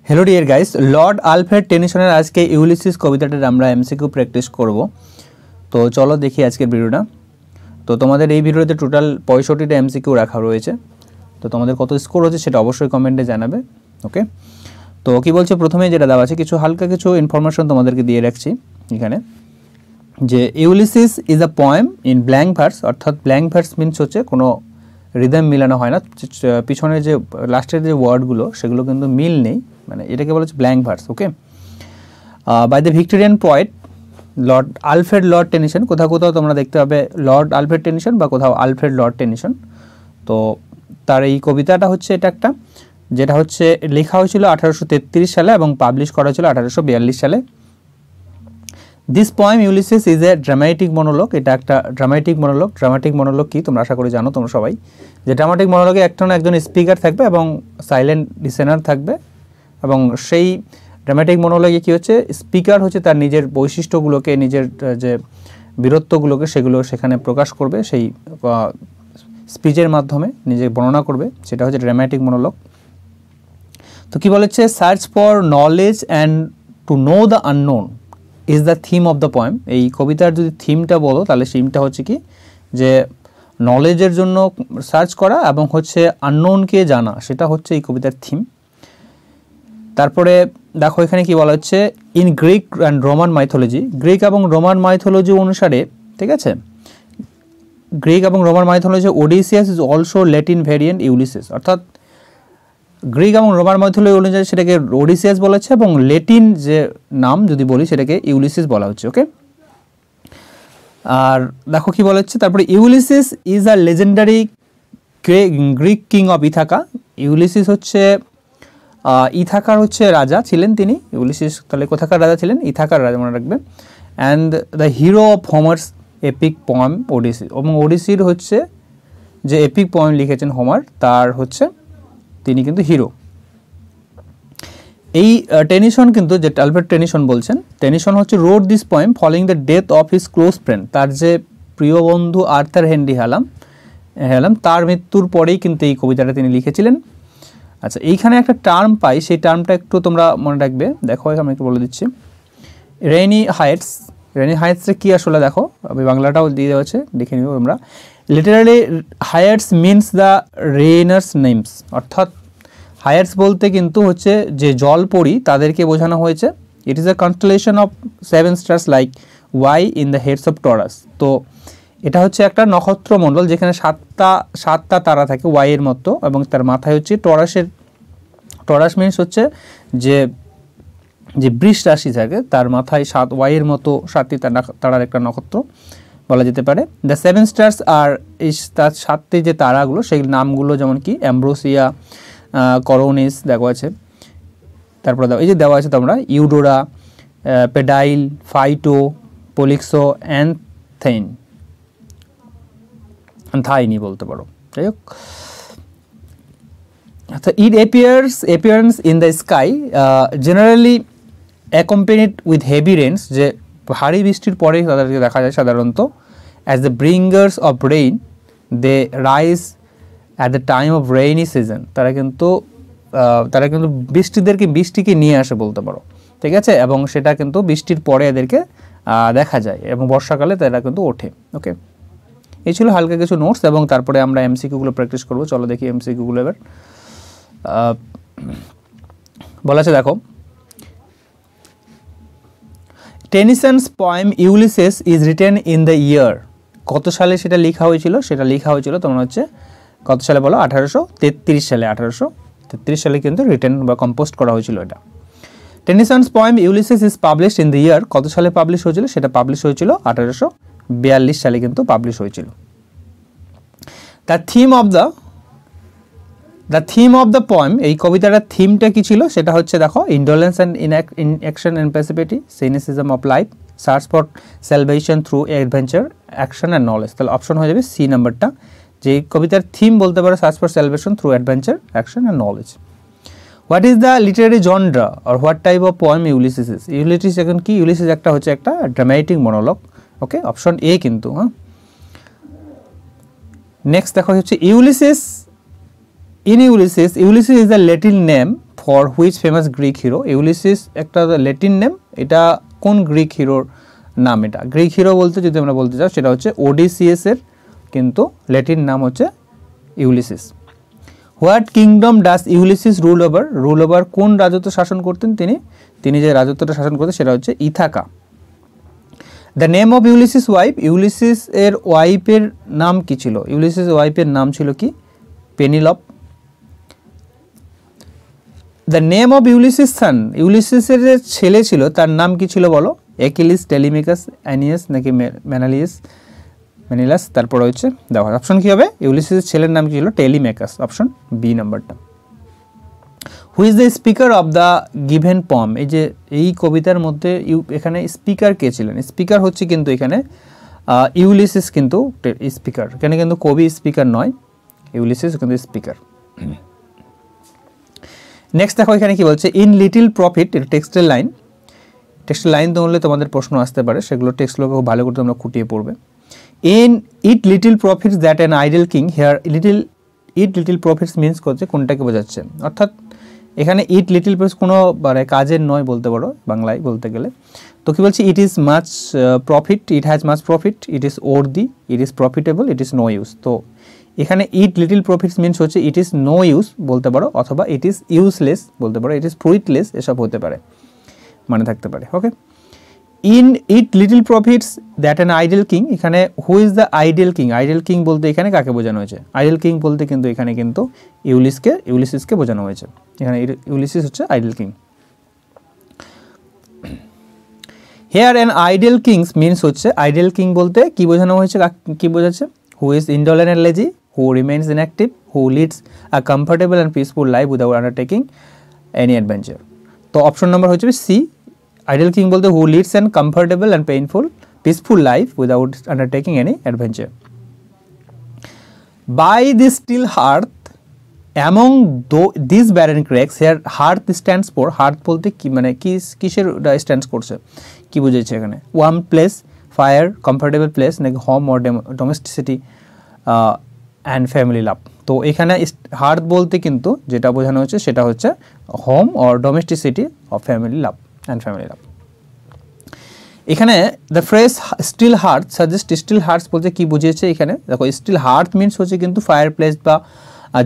Hello dear guys, lord Alfred टेनिसনের আজকে Ulysses কবিতাটার আমরা এমসিকিউ প্র্যাকটিস করব। তো চলো দেখি আজকের ভিডিওটা। তো তোমাদের এই ভিডিওতে টোটাল 65টা এমসিকিউ রাখা রয়েছে। তো তোমাদের কত স্কোর হচ্ছে সেটা অবশ্যই কমেন্টে জানাবে। ওকে, তো কি বলছে প্রথমে যেটা দেওয়া আছে, কিছু হালকা কিছু ইনফরমেশন তোমাদেরকে দিয়ে রাখছি এখানে, যে Ulysses is a poem in blank verse. অর্থাৎ ব্ল্যাঙ্ক ভার্স মিনস হচ্ছে কোনো রিদম মিলানো হয় না, পিছনের যে লাস্টের যে ওয়ার্ডগুলো সেগুলো কিন্তু মিল নেই, মানে এটাকে বলা হচ্ছে blank verse. Okay, by the Victorian poet lord Alfred lord Tennyson. কোথাও কোথাও তোমরা দেখতে পাবে লর্ড আলফ্রেড টেনিসন বা কোথাও আলফ্রেড লর্ড টেনিসন। তো তার এই কবিতাটা হচ্ছে এটা একটা, যেটা হচ্ছে লেখা হয়েছিল 1833 সালে এবং পাবলিশ করা হয়েছিল 1842 সালে। This poem Ulysses is a dramatic monologue. এটা একটা ড্রামাটিক মনোলগ। ড্রামাটিক মনোলগ কি তোমরা আশা করি জানো তোমরা সবাই, যে ড্রামাটিক মনোলগে একজন স্পিকার থাকবে এবং সাইলেন্ট লিসেনার থাকবে, এবং সেই ড্রামাটিক মনোলগে কী হচ্ছে, স্পিকার হচ্ছে তার নিজের বৈশিষ্ট্যগুলোকে, নিজের যে বীরত্বগুলোকে সেগুলো সেখানে প্রকাশ করবে, সেই স্পিচের মাধ্যমে নিজে বর্ণনা করবে, সেটা হচ্ছে ড্রামাটিক মনোলগ। তো কী বলেছে, search for knowledge and two know the unknown is the theme of the poem. এই কবিতার যদি থিমটা বলো তাহলে থিমটা হচ্ছে কি, যে নলেজের জন্য সার্চ করা এবং হচ্ছে আননোনকে জানা, সেটা হচ্ছে এই কবিতার থিম। তারপরে দেখো এখানে কি বলা হচ্ছে, in Greek and Roman mythology. Greek এবং রোমান মাইথোলজি অনুসারে, ঠিক আছে, গ্রিক এবং Roman mythology Odysseus is also Latin variant Ulysses. অর্থাৎ গ্রিক এবং রোমান মাইথোলজি অনুযায়ী সেটাকে ওডিসিয়াস বলা হচ্ছে, এবং লেটিন যে নাম যদি বলি সেটাকে ইউলিসিস বলা হচ্ছে। ওকে, আর দেখো কি বলা হচ্ছে, তারপরে Ulysses is a legendary Greek king of Ithaca. Ulysses হচ্ছে ইথাকার হচ্ছে রাজা ছিলেন তিনি। ইউলিসিস তাহলে কোথাকার রাজা ছিলেন? ইথাকার রাজা, মনে রাখবে। And the hero of Homer's epic poem Odyssey. এবং ওডিসির হচ্ছে যে এপিক পোয়েম লিখেছেন হোমার, তার হচ্ছে তিনি কিন্তু হিরো। এই টেনিসন কিন্তু, যে আলফ্রেড টেনিসন বলছেন, টেনিসন হচ্ছে wrote this poem following the death of his close friend. তার যে প্রিয় বন্ধু আর্থার হেনরি হ্যালাম তার মৃত্যুর পরেই কিন্তু এই কবিতাটা তিনি লিখেছিলেন। আচ্ছা, এইখানে একটা টার্ম পাই, সেই টার্মটা একটু তোমরা মনে রাখবে। দেখো আমি একটু বলে দিচ্ছি, রেইনি হাইটস। রেইনি হাইটসে কী আসলে দেখো, আমি বাংলাটাও দিয়ে দেওয়া আছে, দেখে নিব আমরা। Literally Hyades means the rainers names. অর্থাৎ হাইটস বলতে কিন্তু হচ্ছে যে জলপরি তাদেরকে বোঝানো হয়েছে। It is a constellation of 7 stars like Y in the heads of Taurus. তো এটা হচ্ছে একটা নক্ষত্রমণ্ডল যেখানে সাতটা তারা থাকে ওয়াইয়ের মতো, এবং তার মাথায় হচ্ছে টরাস মিনস হচ্ছে যে বৃষ রাশি থাকে, তার মাথায় ওয়াইয়ের মতো 7টি তারার একটা নক্ষত্র বলা যেতে পারে। দ্য 7 স্টার্স আর এই তার 7টি যে তারাগুলো, সেই নামগুলো যেমন কি অ্যাম্ব্রোসিয়া, করোনিস দেওয়া আছে। তারপরে এই যে দেওয়া আছে তোমরা, Eudora, Pedile, Phyto, Polyxo, Thyene বলতে পারো, যাই হোক। আচ্ছা, it appearance in the sky generally accompanied with heavy rains. যে ভারী বৃষ্টির পরে তাদেরকে দেখা যায় সাধারণত। As the bringers of rain they rise at the time of rainy season. তারা কিন্তু বৃষ্টিকে নিয়ে আসে বলতে পারো, ঠিক আছে, এবং সেটা কিন্তু বৃষ্টির পরে এদেরকে দেখা যায়, এবং বর্ষাকালে তারা কিন্তু ওঠে। ওকে, এই ছিল হালকা কিছু নোটস, এবং তারপরে আমরা এমসিকিউগুলো প্র্যাকটিস করবো। চলো দেখি এমসিকিউগুলো এবার। বলা আছে দেখো, Tennyson's poem Ulysses is written in the year. কত সালে সেটা লেখা হয়েছিল? সেটা লেখা হয়েছিল তোমার হচ্ছে কত সালে বলো? 1833 সালে। 1833 সালে কিন্তু রিটেন বা কম্পোজ করা হয়েছিল এটা। Tennyson's poem Ulysses is published in the year. কত সালে পাবলিশ হয়েছিল? সেটা পাবলিশ হয়েছিল 1842 সালে কিন্তু পাবলিশ হয়েছিল। The theme of the poem, এই কবিতাটার থিমটা কি ছিল? সেটা হচ্ছে দেখো, indolence and inaction and passivity, cynicism of life, search for salvation through adventure, action and knowledge. তাহলে অপশন হয়ে যাবে সি নাম্বারটা, যে কবিতার থিম বলতে পারো search for salvation through adventure, action and knowledge. What is the literary genre or what type of poem Ulysses is? Ulysses এখন কি? ইউলিসিস একটা হচ্ছে একটা ড্রামাটিক মনোলগ। ওকে, অপশন এ কিন্তু। হ্যাঁ, নেক্সট দেখো হচ্ছে Ulysses. In Ulysses, Ulysses is a Latin name for which famous Greek hero, Ulysses একটা ল্যাটিন নেম, এটা কোন গ্রিক হিরোর নাম? এটা গ্রিক হিরো বলতে যদি আমরা বলতে চাই সেটা হচ্ছে ওডিসিয়াসের কিন্তু ল্যাটিন নাম হচ্ছে Ulysses. What kingdom does Ulysses rule over, কোন রাজত্ব শাসন করতেন তিনি যে রাজত্বটা শাসন করতেন সেটা হচ্ছে Ithaca. The name of Ulysses wife, Ulysses এর ওয়াইফের নাম কি ছিল? ইউলিসিস ওয়াইফের নাম ছিল কি? পেনিলপ। দ্য নেম অফ ইউলিসিস সান, ইউলিসিসের যে ছেলে ছিল তার নাম কি ছিল বলো? অ্যাকিলিস, টেলিমিকাস, অ্যানিয়াস নাকি মেনিলাস? তারপর হচ্ছে দেখো অপশন কি হবে? ইউলিসিসের ছেলের নাম কি ছিল? টেলিমেকাস, অপশন বি নাম্বারটা। Who is the speaker of the given poem, এই যে এই কবিতার মধ্যে এখানে স্পিকার কে ছিলেন? স্পিকার হচ্ছে কিন্তু এখানে ইউলিসিস কিন্তু স্পিকার, এখানে কিন্তু কবি স্পিকার নয়, ইউলিসিস কিন্তু স্পিকার। নেক্সট দেখো এখানে কি বলছে? ইন লিটিল প্রফিট, এটা টেক্সটের লাইন ধরলে তোমাদের প্রশ্ন আসতে পারে, সেগুলো টেক্সটগুলোকে খুব ভালো করে তোমরা খুঁটিয়ে পড়বে। In it little profits that an idle king, here little profits means করছে কোনটাকে বোঝাচ্ছে? অর্থাৎ এখানে ইট লিটিল প্রফিটস কোনো মানে কাজের নয় বলতে পারো বাংলায় বলতে গেলে। তো কি বলছে? It is much profit, it has much profit, it is worthy, it is profitable, it is no use. তো এখানে ইট লিটিল প্রফিটস মিনস হচ্ছে ইট ইজ নো ইউজ বলতে পারো, অথবা ইট ইজ ইউজলেস বলতে পারো, ইট ইজ ফ্রুইটলেস, এসব হতে পারে, মানে থাকতে পারে। Okay, in it little profits that an idle king, এখানে who is the idle king? Idle king বলতে এখানে কাকে বোঝানো হয়েছে? আইডল কিং বলতে কিন্তু এখানে কিন্তু ইউলিসিসকে বোঝানো হয়েছে, এখানে ইউলিসিস হচ্ছে idle king. Here an idle kings means হচ্ছে, আইডল কিং বলতে কি বোঝানো হয়েছে, কি বোঝাচ্ছে? Who is indolent and lazy, who remains inactive, who leads a comfortable and peaceful life without undertaking any adventure. তো অপশন নাম্বার হচ্ছে সি, আইডল কিং বলতে who leads an comfortable and peaceful life without undertaking any adventure. By this still hearth among these barren cracks, here hearth stands for, hearth বলতে কি মানে কিসের stands করছে, কি বুঝাইছে এখানে? Warm place, fire, comfortable place নাকি home or domesticity and family love. তো এখানে হার্থ বলতে কিন্তু যেটা বোঝানো হচ্ছে সেটা হচ্ছে home or domesticity of family love and family love. এখানে the phrase still hearth suggest, still hearth বলতে কি বুঝিয়েছে এখানে? দেখো স্টিল হার্থ মিনস হচ্ছে কিন্তু ফায়ার প্লেস, বা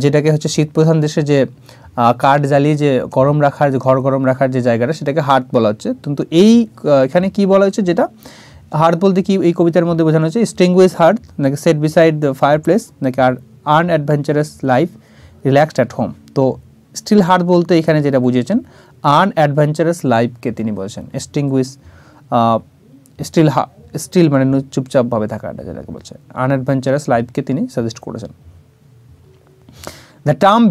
যেটাকে হচ্ছে শীত প্রধান দেশে যে কাঠ জ্বালিয়ে যে গরম রাখার, যে ঘর গরম রাখার যে জায়গাটা, সেটাকে হার্থ বলা হচ্ছে। কিন্তু এই এখানে কি বলা হচ্ছে, যেটা হার্থ বলতে কি এই কবিতার মধ্যে বোঝানো হচ্ছে? স্ট্রিংগুইজ হার্থ নাকি set beside the fire place নাকি আর আনঅ্যাডভেঞ্চারাস লাইফ রিল্যাক্সড অ্যাট হোম। তো স্টিল হার্থ বলতে এখানে যেটা বুঝিয়েছেন আনঅ্যাডভেঞ্চারাস লাইফকে তিনি বলছেন। স্ট্রিংগুইজ স্টিল মানে চুপচাপভাবে থাকাটা যেটাকে বলছে, আনঅ্যাডভেঞ্চারাস লাইফকে তিনি সাজেস্ট করেছেন। দ্য টার্ম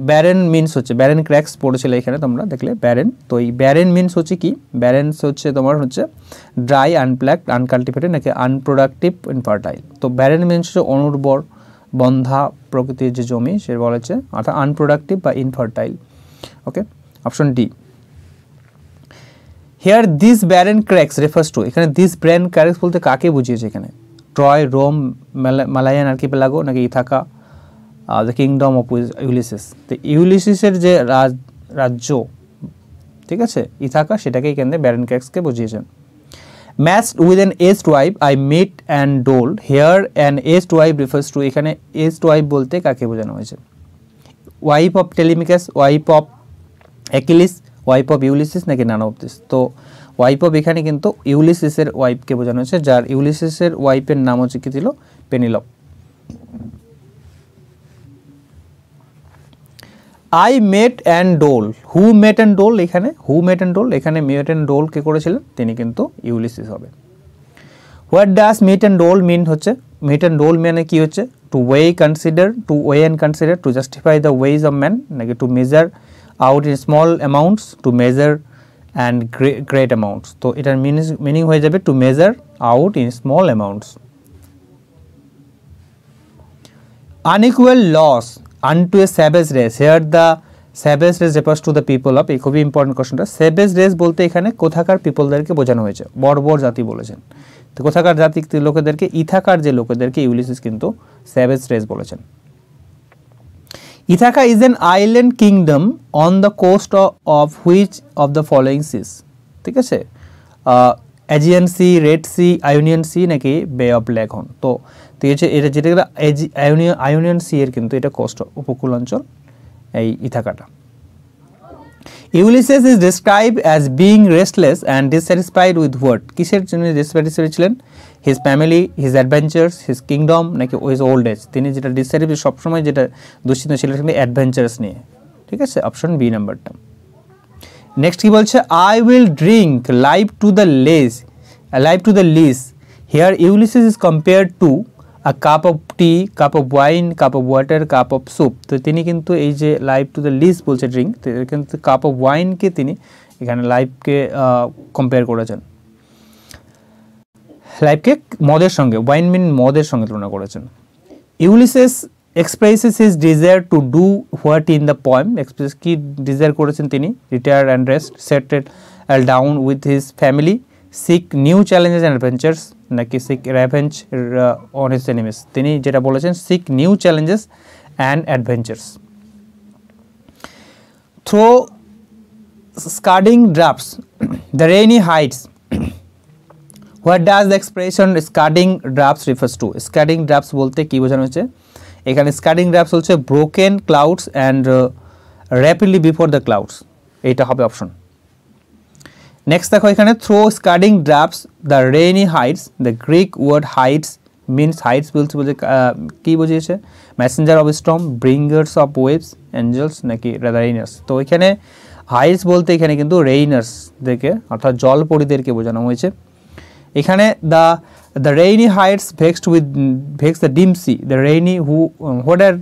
ব্যারেন মিনস হচ্ছে, ব্যারেন ক্র্যাক্স পড়েছিল এখানে তোমরা দেখলে ব্যারেন। তো এই ব্যারেন মিনস হচ্ছে কি? ব্যারেন্স হচ্ছে তোমার হচ্ছে ড্রাই, আনপ্ল্যাকড, আনকাল্টিভেটেড নাকি আনপ্রোডাক্টিভ, ইনফার্টাইল। তো ব্যারেন মিনস হচ্ছে অনুর্বর, বন্ধা প্রকৃতির যে জমি সে বলা হচ্ছে, অর্থাৎ আনপ্রোডাক্টিভ বা infertile. Okay, option D. Here this barren cracks refers to, এখানে দিস ব্যারেন ক্র্যাক্স বলতে কাকে বুঝিয়েছে এখানে? ট্রয়, রোম, মালায়ান আর্কিপেলাগো নাকি Ithaca, the kingdom of Ulysses. তো ইউলিসিসের যে রাজ্য, ঠিক আছে, ইথাকা, সেটাকেই কেন্দ্রে ব্যারেন ক্র্যাক্সকে বুঝিয়েছেন। Matched with an aged wife I mete and dole, here an aged wife refers to, এখানে এজড ওয়াইফ বলতে কাকে বোঝানো হয়েছে? Wife of Telemachus, wife of Achilles, wife of Ulysses নাকি নান অফ দিস। তো ওয়াইফ অফ এখানে কিন্তু ইউলিসিসের ওয়াইফকে বোঝানো হয়েছে, যার ইউলিসিসের ওয়াইফের নাম হচ্ছে কি ছিল? Penelope. I mete and dole, who mete and dole, এখানে হু মেট অ্যান্ড ডোল, এখানে মেট অ্যান্ড ডোল কে করেছিলেন? তিনি কিন্তু ইউলিসিস হবে। হোয়াট ডাস মেট অ্যান্ড ডোল মিন হচ্ছে? মেট অ্যান্ড ডোল মানে কি হচ্ছে? To weigh and consider, to justify the ways of man নাকি to measure out in small amounts, to measure and great amounts. তো এটার মিনিং হয়ে যাবে to measure out in small amounts. Unequal laws unto a savage race, here the savage race refers to the people of, এই খুবই important কোশ্চেনটা। savage race বলতে এখানে কোথাকার পিপলদেরকে বোঝানো হয়েছে? বর্বর জাতি বলেছেন। তো কোথাকার জাতি লোকেদেরকে? ইথাকার যে লোকেদেরকে ইউলিসিস কিন্তু savage race বলেছেন। Ithaca is an island kingdom on the coast of which of the following seas? ঠিক আছে, Aegean Sea, Red Sea, Ionian Sea নাকি Bay of Leghorn? তো ঠিক আছে, এটা যেটা Ionian Sea এর কিন্তু এটা কোস্ট উপকূল অঞ্চল এই ইথাকাটা। Ulysses is described as being restless and dissatisfied with what? কিসের জন্য dissatisfied ছিলেন? His family, his adventures, his kingdom নাকি his old age? তিনি যেটা dissatisfied সবসময় যেটা দুশ্চিন্তা ছিল সেটা অ্যাডভেঞ্চারস নিয়ে। ঠিক আছে, অপশন বি নাম্বারটা। নেক্সট কি বলছে, I will drink life to the lees. Here Ulysses is compared to a cup of tea, cup of wine, cup of water, cup of soup. তো তিনি কিন্তু এই যে লাইফ টু দ্য লিস্ট বলছে drink, কিন্তু cup of ওয়াইনকে তিনি এখানে লাইফকে compare করেছেন, লাইফকে মদের সঙ্গে, ওয়াইন মিন মদের সঙ্গে তুলনা করেছেন। Ulysses expresses his desire to do what in the poem, express কি ডিজায়ার করেছেন তিনি? Retire and rest, settle down with his family, seek new challenges and adventures নাকি seek revenge on his enemies? তিনি যেটা বলেছেন seek new challenges and adventures. Through scudding drafts the rainy Hyades, what does the expression scudding drafts refers to? Scudding drafts বলতে কী বোঝানো হচ্ছে? এখানে scudding drafts হচ্ছে broken clouds and rapidly before the clouds, এইটা হবে অপশন। নেক্সট দেখো এখানে through scudding drafts the rainy Hyades, the Greek word Hyades means Hyades বলছে কী বুঝিয়েছে? Messenger of storm, bringers of waves, angels নাকি রেইনার্স? তো এখানে হাইটস বলতে এখানে কিন্তু রেইনার্সদেরকে অর্থাৎ জলপরীদেরকে বোঝানো হয়েছে। এখানে the rainy Hyades vexed the dim sea, the rainy what are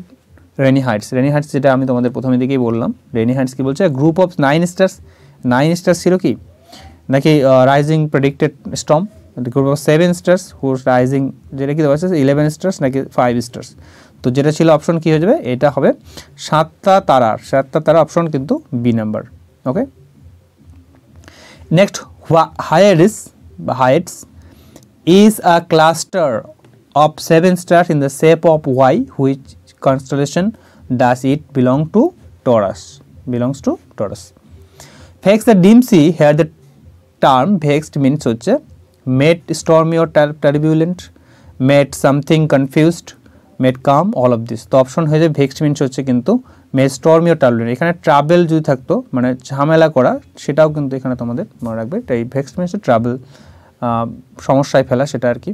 rainy Hyades? Rainy Hyades যেটা আমি তোমাদের প্রথমে দিকেই বললাম, রেইনি হাইটস কি বলছে? গ্রুপ অফ 9 স্টার্স, 9 স্টার্স ছিল কি নাকি rising predicted storm, group of 7 stars whose rising, যেটা কি দেওয়া আছে 11 স্টার্স নাকি 5 স্টার্স? তো যেটা ছিল অপশন কি হয়ে যাবে? এটা হবে 7টা তারা অপশন কিন্তু B number. Okay, next Hyades is a cluster of 7 stars in the shape of Y. Which constellation does it belong to? Taurus. Belongs to Taurus. Vex the dim sea. Here the term vexed means হচ্ছে made stormy or turbulent, made something confused, made calm, all of this. তো option হয়ে যাবে vexed means হচ্ছে কিন্তু made stormy or turbulent। এখানে travel যদি থাকতো মানে ঝামেলা করা, সেটাও কিন্তু এখানে তোমাদের মনে রাখবে। তাই vexed means ট্রাভেল, সমস্যায় ফেলা, সেটা আর কি।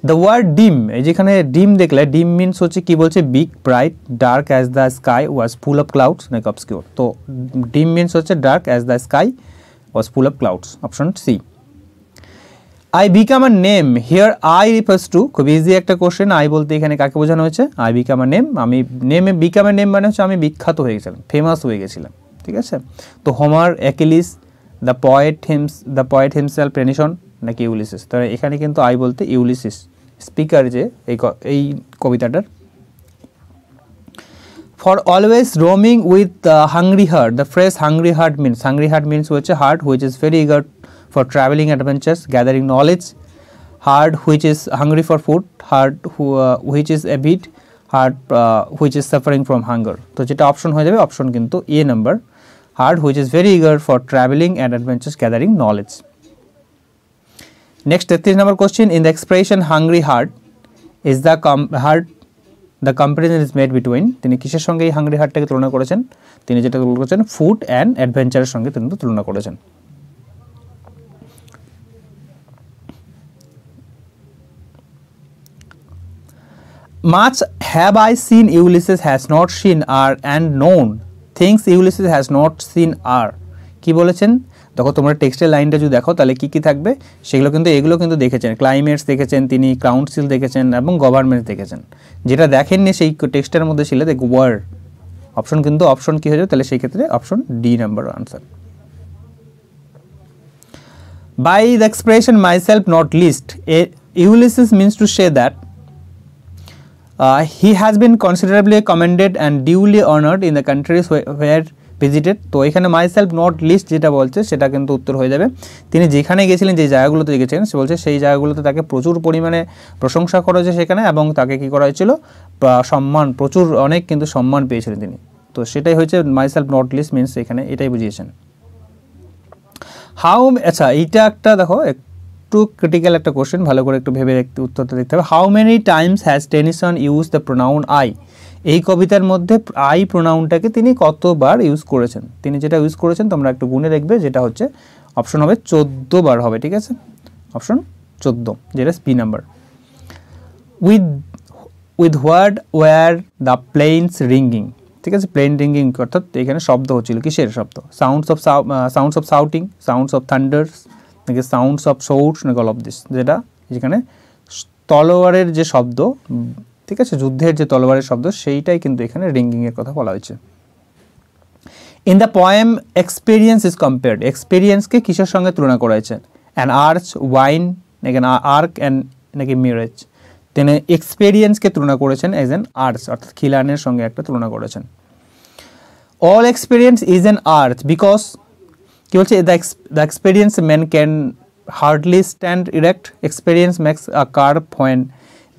দ্য ওয়ার্ড ডিম, এই যেখানে ডিম দেখলে, ডিম মিনস হচ্ছে কি বলছে? Big, bright, dark as the sky was full of clouds নাকি অবস্কিউর? তো ডিম মিনস হচ্ছে dark as the sky was full of clouds, option C. I become a name, here I refers to, খুব easy একটা question. I বলতে এখানে কাকে বোঝানো হয়েছে? আই বিকাম আ নেম, আমি নেমে বিকাম আ নেম মানে হচ্ছে আমি বিখ্যাত হয়ে গেছিলাম, ফেমাস হয়ে গেছিলাম। ঠিক আছে, তো Homer, Achilles, the poet himself, Tennyson নাকি ইউলিসিস? তো এখানে কিন্তু আই বলতে ইউলিসিস স্পিকার যে এই কবিতাটার। For always roaming with hungry heart, the phrase hungry heart means হচ্ছে heart which is very eager for travelling adventures, gathering knowledge, heart which is hungry for food, heart which is avid, heart which is suffering from hunger. তো যেটা option হয়ে যাবে option কিন্তু A number, heart which is very eager for traveling and adventures, gathering knowledge. Next 33 number question, in the expression hungry heart is the comparison is made between, তিনি কিসের সঙ্গে এই hungry হার্টটাকে তুলনা করেছেন? তিনি যেটা তুলনা করেছেন ফুড অ্যান্ড অ্যাডভেঞ্চারের সঙ্গে তিনি তুলনা করেছেন। Much have I seen Ulysses has not seen are and known things Ulysses has not seen are, কি বলেছেন? দেখো তোমরা টেক্সটের লাইনটা যদি দেখো তাহলে কি কি থাকবে সেগুলো কিন্তু এগুলো কিন্তু দেখেছেন, ক্লাইমেটস দেখেছেন তিনি, কাউন্সিল দেখেছেন এবং গভর্নমেন্ট দেখেছেন। যেটা দেখেননি সেই টেক্সটের মধ্যে ছিল দেখ ওয়ার্ড, অপশন কিন্তু অপশন কি হয়ে যাবে তাহলে সেই ক্ষেত্রে option D number answer. By the expression myself not least, Ulysses means to say that he has been considerably commended and duly honored in the countries where visited. তো এখানে myself not list যেটা বলছে সেটা কিন্তু উত্তর হয়ে যাবে তিনি যেখানে গেছিলেন, যে জায়গাগুলোতে গেছিলেন, সে বলছে সেই জায়গাগুলোতে তাকে প্রচুর পরিমাণে প্রশংসা করা হয়েছে সেখানে, এবং তাকে কী করা হয়েছিল, সম্মান, প্রচুর অনেক কিন্তু সম্মান পেয়েছিলেন তিনি। তো সেটাই হচ্ছে মাইসেলফ নট লিস্ট মিনস এখানে এটাই বুঝিয়েছেন। হাউ, আচ্ছা এইটা একটা দেখো একটু ক্রিটিক্যাল একটা কোশ্চেন, ভালো করে একটু ভেবে উত্তরটা দেখতে হবে। How many Times has Tennyson use the pronoun I? এই কবিতার মধ্যে আই প্রোনাউনটাকে তিনি কতবার ইউজ করেছেন? তিনি যেটা ইউজ করেছেন তোমরা একটু গুণে দেখবে, যেটা হচ্ছে অপশন হবে 14 বার হবে, ঠিক আছে, অপশন 14, যেটা B number. With what were the plains ringing, ঠিক আছে, প্লেন রিঙ্গিং অর্থাৎ এখানে শব্দ হচ্ছিল, কিসের শব্দ? Sounds of shouting, sounds of Thunders, নাকি সাউন্ডস অফ শোটস, নাকি অল অফ দিস, যেটা যেখানে তলোয়ারের যে শব্দ, ঠিক আছে, যুদ্ধের যে তলোয়ারের শব্দ, সেইটাই কিন্তু এখানে রিঙ্গিংয়ের কথা বলা হয়েছে। In the poem experience is compared, এক্সপিরিয়েন্সকে কিসের সঙ্গে তুলনা করা হয়েছে? অ্যান আর্চ, ওয়াইন, নাকি আর্ক অ্যান্ড নাকি মিরেজ? তিনি এক্সপিরিয়েন্সকে তুলনা করেছেন এজ অ্যান আর্চ, অর্থাৎ খিলানের সঙ্গে একটা তুলনা করেছেন। All experience is an arch because, কি বলছে, the experience man can hardly stand erect, experience makes a curve when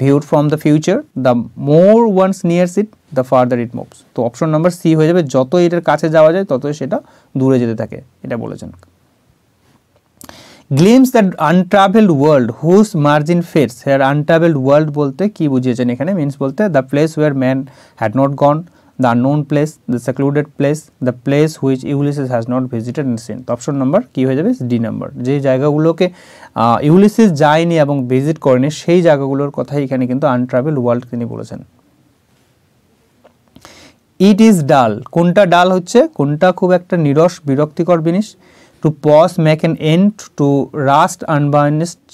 viewed from the future, the more one's nears it the farther it moves। তো option number C হয়ে যাবে, যত এটার কাছে যাওয়া যায় ততই সেটা দূরে যেতে থাকে, এটা বলেছেন। Gleams the untravelled world whose margin fades, here untravelled world বলতে কি বুঝিয়েছেন এখানে? মিনস বলতে the place where man had not gone, the unknown place, the secluded place, the place which Ulysses has not visited and seen. তো option number কি হয়ে যাবে? D number, যে জায়গাগুলোকে ইউলিসিস যায়নি এবং ভিজিট করেনি সেই জায়গাগুলোর কথাই এখানে কিন্তু আনট্রাভেলড ওয়ার্ল্ড তিনি বলেছেন। ইট ইজ ডাল, কোনটা ডাল হচ্ছে? কোনটা খুব একটা নিরস বিরক্তিকর জিনিস? To pause make an end, to rust unburnished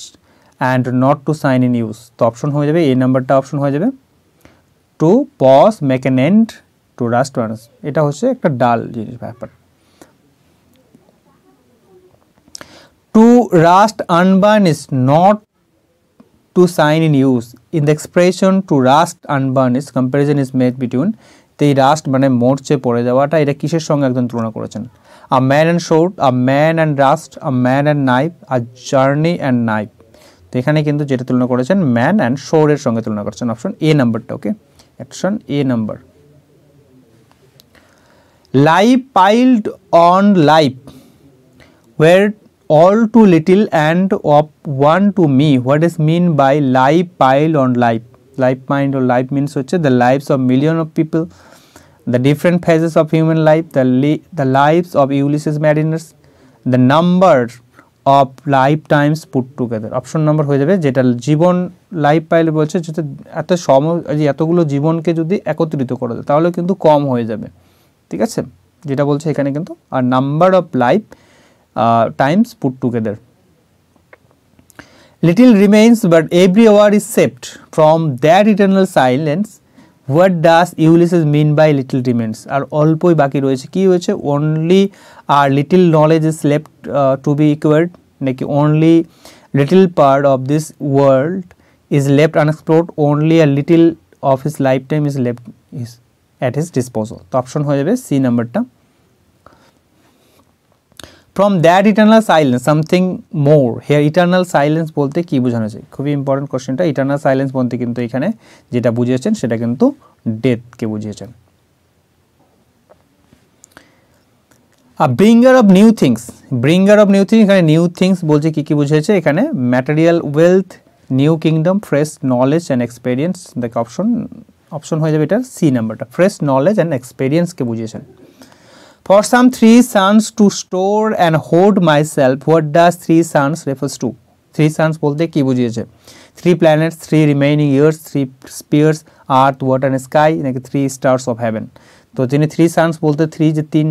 and not to shine in use. তো অপশন হয়ে যাবে, এই নাম্বারটা অপশন হয়ে যাবে, to pause make an end to rust unburnished, এটা হচ্ছে একটা ডাল জিনিস ব্যাপার। To rust unburnished, not to shine in use. In the expression to rust unburnished comparison is made between, তো এই রাস্ট মানে মরচে পড়ে যাওয়াটা, এটা কিসের সঙ্গে একদম তুলনা করেছেন? A man and short, a man and rust, a man and knife, a journey and knife. তো এখানে কিন্তু যেটা তুলনা করেছেন ম্যান অ্যান্ড শোরের সঙ্গে তুলনা করেছেন, অপশন এ নাম্বারটা, okay, option A number. Life piled on life were all too little and of one to me, what is mean by life piled on life? Life piled on life means হচ্ছে the lives of million of people, the different phases of human life, the lives of Ulysses mariners, the number of lifetimes put together। Option number হয়ে যাবে, যেটা জীবন life পাইলে বলছে যেটা এতগুলো জীবনকে যদি একত্রিত করা যায় তাহলে কিন্তু কম হয়ে যাবে, ঠিক আছে, যেটা বলছে এখানে কিন্তু আর number of life times put together. Little remains but every hour is saved from that eternal silence, what does Ulysses mean by little remains? আর অল্পই বাকি রয়েছে, কি হয়েছে? only a little knowledge is left to be acquired, নাকি only little part of this world is left unexplored, only a little of his lifetime is left at his disposal। তো option হয়ে যাবে C নাম্বারটা। From that eternal silence something more, here eternal silence বলতে কি বোঝানো হয়েছে? খুবই important কোশ্চেনটা। ইটার্নাল সাইলেন্স বলতে কিন্তু এখানে যেটা বুঝিয়েছেন সেটা কিন্তু ডেথকে বুঝিয়েছেন। Bringer of new things, bringer of new things, এখানে নিউ থিংস বলছে কি কি বুঝিয়েছে? এখানে material wealth, new kingdom, fresh knowledge and experience. দেখো অপশন হয়ে যাবে এটা সি নাম্বারটা, ফ্রেশ নলেজ অ্যান্ড এক্সপেরিয়েন্সকে বুঝিয়েছেন। For some 3 suns to store and hold myself, what does 3 suns refers to? 3 suns বলতে কি বুঝিয়েছে? 3 planets, 3 remaining years, 3 spheres, earth, water and sky, নাকি 3 stars of heaven। তো তিনি 3 suns বলতে 3 যে 3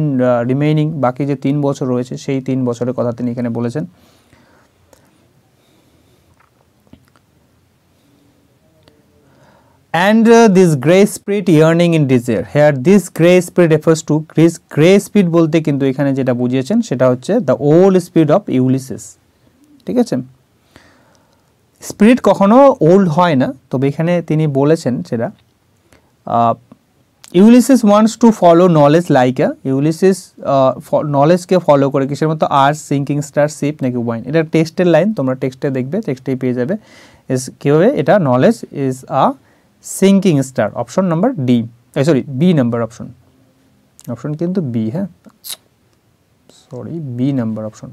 রিমেইনিং বাকি যে 3 বছর রয়েছে সেই 3 বছরের কথা তিনি এখানে বলেছেন। And this grey spirit yearning in desire, here this grey spirit refers to, this grey spirit বলতে কিন্তু এখানে যেটা বুঝিয়েছেন সেটা হচ্ছে the old spirit of Ulysses, ঠিক আছে। স্পিরিট কখনো ওল্ড হয় না, তবে এখানে তিনি বলেছেন সেটা Ulysses wants to follow knowledge like Ulysses নলেজকে ফলো করে কিসের মতো, আর্থ, সিঙ্কিং স্টার, শিপ নাকি ওয়াইন। এটা টেক্সটের লাইন, তোমরা টেক্সটে দেখবে, টেক্সটেই পেয়ে যাবে। কীভাবে এটা, knowledge is a sinking star, option number D, sorry B number option, option কিন্তু বি, হ্যাঁ sorry B number option.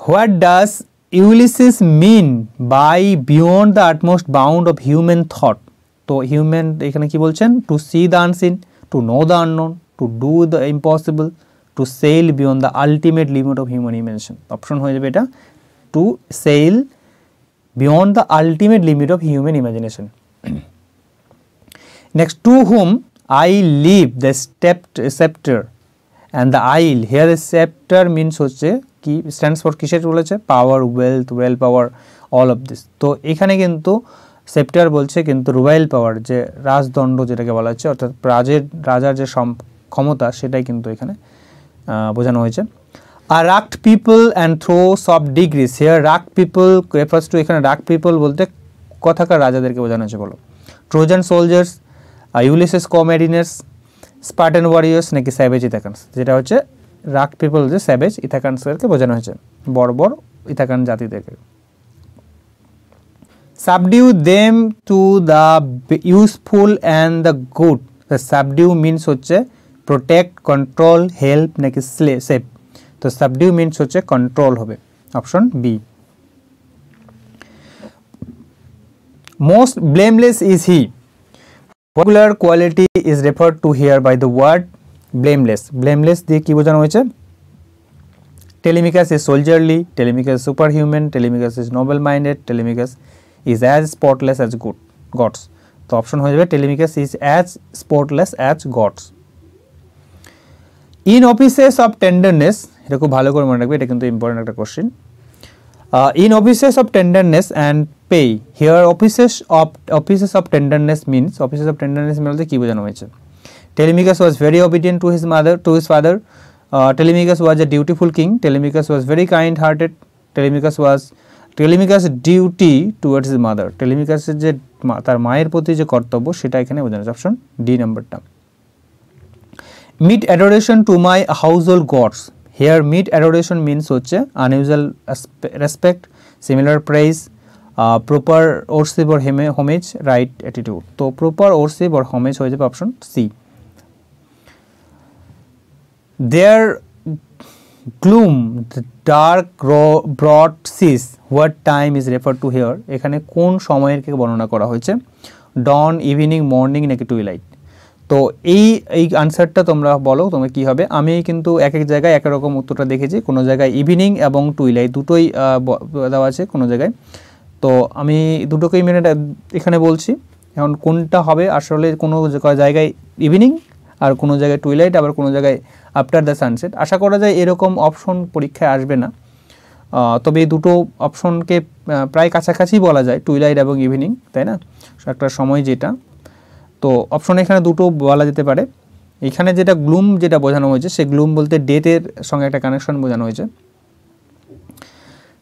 What does Ulysses mean by beyond the utmost bound of human thought? তো হিউম্যান এখানে কি বলছেন, to see the unseen, to know the unknown, to do the impossible, to sail beyond the ultimate limit of human imagination. Option হয়ে যাবে এটা to sail beyond the ultimate limit of human imagination. Next, to whom I leave the scepter and the isle, here the scepter means হচ্ছে কি, stands for কিসের বলেছে, power, wealth, well power, all of this. তো এখানে কিন্তু sceptre বলছে কিন্তু royal পাওয়ার, যে রাজদণ্ড যেটাকে বলা হচ্ছে, অর্থাৎ রাজার যে ক্ষমতা সেটাই কিন্তু এখানে বোঝানো হয়েছে। আর rugged people and through soft degrees, here rugged people refers to, এখানে রাক্ট পিপল বলতে কথাকার রাজাদেরকে বোঝানো হয়েছে, বলো ট্রোজান সোলজার্স, ইউলিসিস কমেডিনার্স, স্পার্টান ওয়ারিয়ার্স নাকি স্যাভেজ ইথাকানস। যেটা হচ্ছে রাক পিপল যে স্যাভেজ ইথাকানসকে বোঝানো হয়েছে, বর্বর ইথাকান জাতিদেরকে। Subdue them to the useful and the good, subdue means হচ্ছে প্রোটেক্ট, কন্ট্রোল, হেল্প নাকি সেভ। তো সাবডিউ মিনস হচ্ছে কন্ট্রোল হবে, option B. Most blameless is he, particular quality is referred to here by the word blameless. Blameless দিয়ে কি বোঝানো হয়েছে, Telemachus is soldierly, Telemachus is superhuman, Telemachus is noble minded, Telemachus is as spotless as gods. তো option হয়ে যাবে Telemachus is as spotless as gods. In offices of tenderness, এটা খুব ভালো করে মনে রাখবে, এটা কিন্তু ইম্পর্টেন্ট একটা question. In offices of tenderness and pay, here offices of tenderness means, offices of tenderness বলতে কি বোঝানো হয়েছে, Telemachus was very obedient to his father, Telemachus was a dutiful king, Telemachus was very kind hearted, Telemachus duty towards his mother, Telemachus যে তার মায়ের প্রতি যে কর্তব্য সেটা এখানে বোঝানো হয়েছে, অপশন ডি নাম্বারটা। Meet adoration to my household gods, here meet adoration means হচ্ছে unusual respect, similar praise, proper worship or homage, right attitude। তো proper worship or homage হয়ে যাবে option C. Their gloom, the dark broad seas, what time is referred to here, এখানে কোন সময়েরকে বর্ণনা করা হয়েছে, ডন, evening, morning নাকি টুইলাইট। তো এই আনসারটা তোমরা বলো তোমার কি হবে। আমি কিন্তু এক এক জায়গায় এক রকম উত্তরটা দেখেছি, কোনো জায়গায় ইভিনিং এবং টুইলাইট দুটোই দেওয়া আছে কোনো জায়গায়। তো আমি দুটোকেই মেনে এখানে বলছি, এখন কোনটা হবে আসলে, কোনো জায়গায় ইভিনিং আর কোনো জায়গায় টুইলাইট, আবার কোনো জায়গায় আফটার দ্য সানসেট। আশা করা যায় এরকম অপশন পরীক্ষায় আসবে না, তবে এই দুটো অপশনকে প্রায় কাছাকাছি বলা যায়, টুইলাইট এবং ইভিনিং, তাই না, একটা সময় যেটা। তো অপশন এখানে দুটো বলা যেতে পারে। এখানে যেটা গ্লুম যেটা বোঝানো হয়েছে, সে গ্লুম বলতে ডেটের সঙ্গে একটা কানেকশন বোঝানো হয়েছে।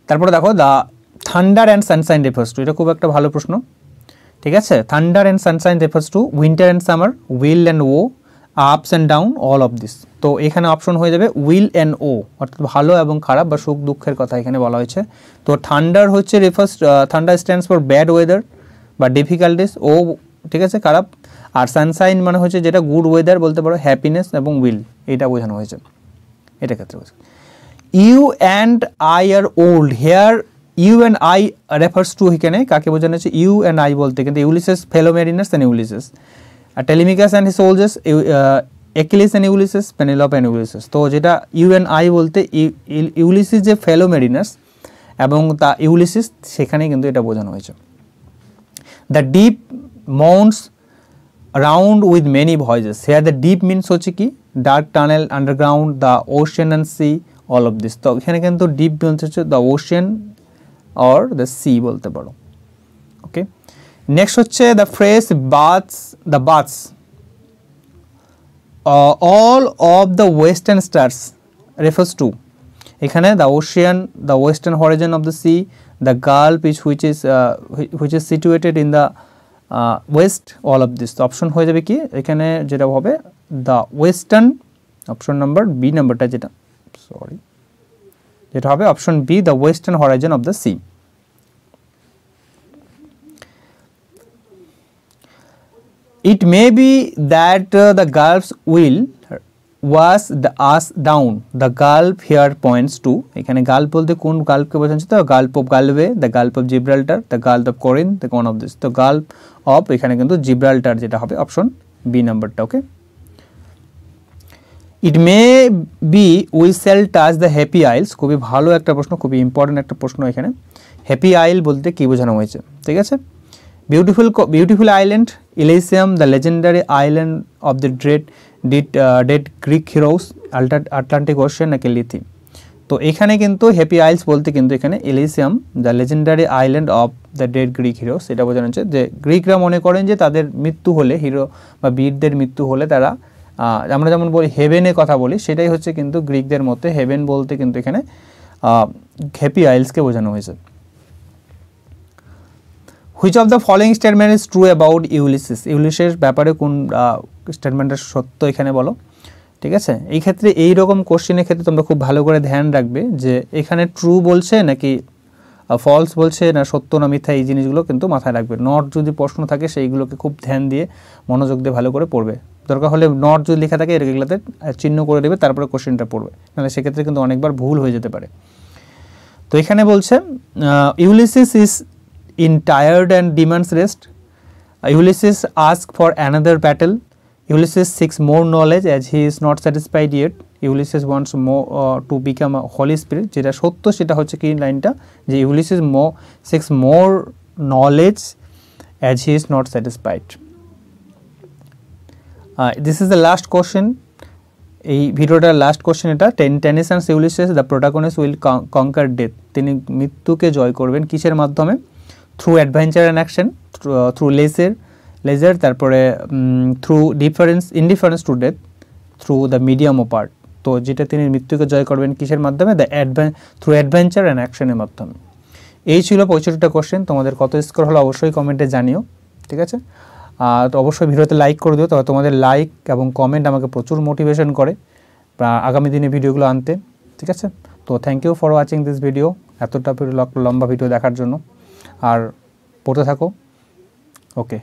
তারপরে দেখো the thunder and sunshine refers to, এটা খুব একটা ভালো প্রশ্ন, ঠিক আছে। Thunder and sunshine refers to winter and summer, weal and woe, ups and down, all of this. তো এখানে অপশন হয়ে যাবে উইল অ্যান্ড ও, অর্থাৎ ভালো এবং খারাপ বা সুখ দুঃখের কথা এখানে বলা হয়েছে। তো থান্ডার হচ্ছে thunder stands for bad weather বা ডিফিকাল্টিস, ও ঠিক আছে খারাপ, আর সানশাইন মানে হচ্ছে যেটা গুড ওয়েদার বলতে পারো, হ্যাপিনেস এবং উইল, এটা বোঝানো হয়েছে এটা ক্ষেত্রে। You and I are old, here you and I refers to, এখানে কাকে বোঝানো হচ্ছে, ইউ অ্যান্ড আই বলতে কিন্তু Ulysses, fellow mariners and Ulysses, আর Telemachus and his soldiers, Achilles and Ulysses, Penelope and Ulysses. তো যেটা ইউ অ্যান্ড আই বলতে ইউলিসিস যে ফেলো মেরিনার্স এবং তা ইউলিসিস, সেখানে কিন্তু এটা বোঝানো হয়েছে। The deep mounts around with many voices, here the deep means হচ্ছে কি, dark tunnel, underground, the ocean and sea, all of this। তো এখানে কিন্তু ডিপ বলতে হচ্ছে the ocean or the sea বলতে পারো, ওকে। নেক্সট হচ্ছে the phrase the baths, all of the western stars refers to, এখানে the ocean, the western horizon of the sea, the gulf is which is situated in the west, all of this. তো option হয়ে যাবে কি এখানে যেটা হবে the western, option number B নাম্বারটা যেটা যেটা হবে option B, the western horizon of the sea. It may be that the gulfs will was the us down, the gulf here points to, এখানে গালফ বলতে কোন গালফকে বোঝাচ্ছে? তো gulf of Galway, the gulf of Gibraltar, the gulf of Corinth, the কোন of this. তো gulf of এখানে কিন্তু জিব্রাল্টার যেটা হবে অপশন বি নাম্বারটা। Okay, it may be we shall touch the happy isles, খুবই ভালো একটা প্রশ্ন, খুবই ইম্পর্টেন্ট একটা প্রশ্ন। এখানে হ্যাপি আইল বলতে কি বোঝানো হয়েছে? ঠিক আছে, beautiful island, Elysium, the legendary island of the dead Greek heroes, Atlantic Ocean নাকি লিথি। তো এখানে কিন্তু হ্যাপি আইলস বলতে কিন্তু এখানে Elysium, the legendary island of the dead Greek heroes, এটা বোঝানো হচ্ছে যে গ্রিকরা মনে করেন যে তাদের মৃত্যু হলে, হিরো বা বীরদের মৃত্যু হলে তারা, আমরা যেমন বলি হেভেনের কথা বলি, সেটাই হচ্ছে কিন্তু গ্রিকদের মতে হেভেন বলতে কিন্তু এখানে হ্যাপি আইলসকে বোঝানো হয়েছে। Which of the following statement is true about Ulysses, ইউলিসের ব্যাপারে কোন স্টেটমেন্টটা সত্য এখানে বলো। ঠিক আছে, এই ক্ষেত্রে এইরকম কোশ্চেনের ক্ষেত্রে তোমরা খুব ভালো করে ধ্যান রাখবে যে এখানে ট্রু বলছে নাকি ফলস বলছে, না সত্য না মিথ্যা, এই জিনিসগুলো কিন্তু মাথায় রাখবে। নট যদি প্রশ্ন থাকে সেইগুলোকে খুব ধ্যান দিয়ে মনোযোগ দিয়ে ভালো করে পড়বে। দরকার হলে নট যদি লেখা থাকে এগুলোতে চিহ্ন করে দেবে, তারপরে কোশ্চেনটা পড়বে, নাহলে সেক্ষেত্রে কিন্তু অনেকবার ভুল হয়ে যেতে পারে। তো এখানে বলছে Ulysses is in tired and demands rest. Ulysses asks for another battle. Ulysses seeks more knowledge as he is not satisfied yet. Ulysses wants more to become a holy spirit. যেটা সত্য সেটা হচ্ছে কি লাইনটা, যে Ulysses seeks more knowledge as he is not satisfied. This is the last question. এই ভিডিওটার last question এটা। Tennyson's Ulysses the protagonist will conquer death, তিনি মৃত্যুকে জয় করবেন কিসের মাধ্যমে? Through adventure and action, through leisure, তারপরে through indifference to death, through the medium of art. তো যেটা তিনি মৃত্যুকে জয় করবেন কিসের মাধ্যমে? থ্রু অ্যাডভেঞ্চার অ্যান্ড অ্যাকশনের মাধ্যমে। এই ছিল 65টা কোশ্চেন। তোমাদের কত স্কোর হলো অবশ্যই কমেন্টে জানিও। ঠিক আছে, তো অবশ্যই ভিডিওতে লাইক করে দিও, তবে তোমাদের লাইক এবং কমেন্ট আমাকে প্রচুর মোটিভেশন করে আগামী দিনে ভিডিওগুলো আনতে। ঠিক আছে, তো thank you for watching this video, এতটা লম্বা ভিডিও দেখার জন্য। আর পড়তে থাকো। ওকে।